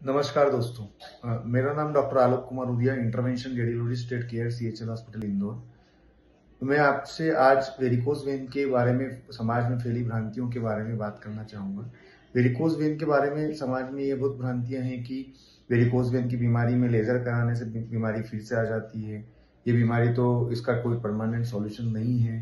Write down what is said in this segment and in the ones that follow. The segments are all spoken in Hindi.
नमस्कार दोस्तों। मेरा नाम doctor Alok Kumar Udiya, intervention radiologist at Care CHL hospital Indore. मैं आपसे आज वेरिकोज वेन के बारे में, समाज में फैली भ्रांतियों के बारे में बात करना चाहूंगा। वेरिकोज वेन के बारे में समाज में ये बहुत भ्रांतियां हैं कि वेरिकोज वेन की बीमारी में लेजर कराने से बीमारी फिर से आ जाती है। ये बीमारी तो इसका कोई परमानेंट सॉल्यूशन नहीं है,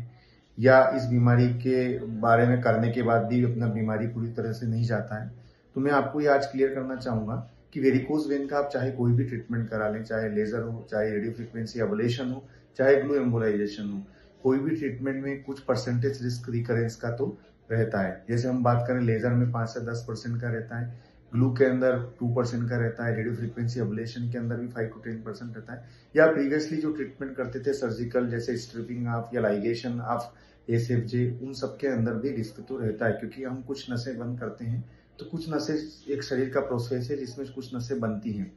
या इस बीमारी के बारे में करने के बाद भी अपना बीमारी पूरी तरह से नहीं जाता है। तो मैं आपको ये आज क्लियर करना चाहूंगा कि वेरिकोज वेन का आप चाहे कोई भी ट्रीटमेंट करा लें, चाहे लेजर हो, चाहे रेडियो फ्रिक्वेंसी एबलेशन हो, चाहे ग्लू एम्बोलाइजेशन हो, कोई भी ट्रीटमेंट में कुछ परसेंटेज रिस्क रिकरेंस का तो रहता है। जैसे हम बात करें लेजर में 5 से 10% का रहता है, ग्लू के अंदर 2% का रहता है, रेडियो फ्रिक्वेंसी एबलेशन के अंदर भी 5 to 10% रहता है। या प्रीवियसली जो ट्रीटमेंट करते थे सर्जिकल, जैसे स्ट्रिपिंग ऑफ या लाइगेशन ऑफ एसएफजे, उन सब के अंदर भी रिस्क तो रहता है, क्योंकि हम कुछ नसें बंद करते हैं तो कुछ नसें, एक शरीर का प्रोसेस है जिसमें कुछ नसें बनती हैं।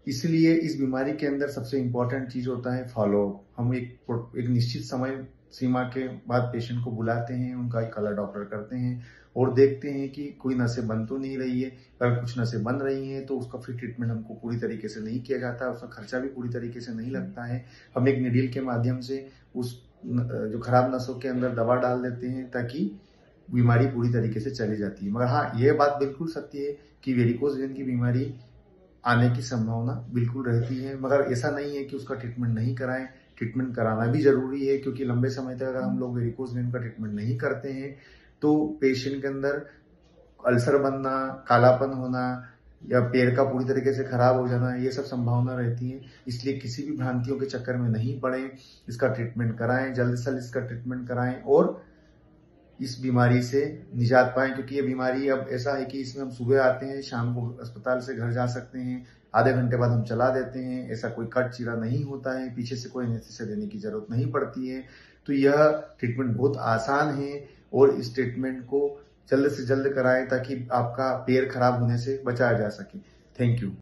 इसलिए इस बीमारी के अंदर सबसे इंपॉर्टेंट चीज होता है फॉलोअप। हम एक निश्चित समय सीमा के बाद पेशेंट को बुलाते हैं, उनका एक कलर डॉक्टर करते हैं और देखते हैं कि कोई नसें बन तो नहीं रही है। अगर कुछ नसें बन रही हैं तो उसका फिर ट्रीटमेंट हमको पूरी तरीके से नहीं किया जाता, उसका खर्चा भी पूरी तरीके से नहीं लगता है। हम एक निडिल के माध्यम से उस जो खराब नसों के अंदर दवा डाल देते हैं ताकि बीमारी पूरी तरीके से चली जाती है। मगर हाँ, यह बात बिल्कुल सत्य है कि वेरिकोज वेन की बीमारी आने की संभावना बिल्कुल रहती है, मगर ऐसा नहीं है कि उसका ट्रीटमेंट नहीं कराएं। ट्रीटमेंट कराना भी जरूरी है, क्योंकि लंबे समय तक अगर हम लोग वेरिकोज वेन का ट्रीटमेंट नहीं करते हैं तो पेशेंट के अंदर अल्सर बनना, कालापन होना या पैर का पूरी तरीके से खराब हो जाना, ये सब संभावना रहती है। इसलिए किसी भी भ्रांतियों के चक्कर में नहीं पड़े, इसका ट्रीटमेंट कराएं, जल्द से जल्द इसका ट्रीटमेंट कराएं और इस बीमारी से निजात पाएं। क्योंकि ये बीमारी अब ऐसा है कि इसमें हम सुबह आते हैं, शाम को अस्पताल से घर जा सकते हैं, आधे घंटे बाद हम चला देते हैं। ऐसा कोई कट चीरा नहीं होता है, पीछे से कोई एनेस्थीसिया देने की जरूरत नहीं पड़ती है। तो यह ट्रीटमेंट बहुत आसान है और इस ट्रीटमेंट को जल्द से जल्द कराएं ताकि आपका पैर खराब होने से बचाया जा सके। Thank you.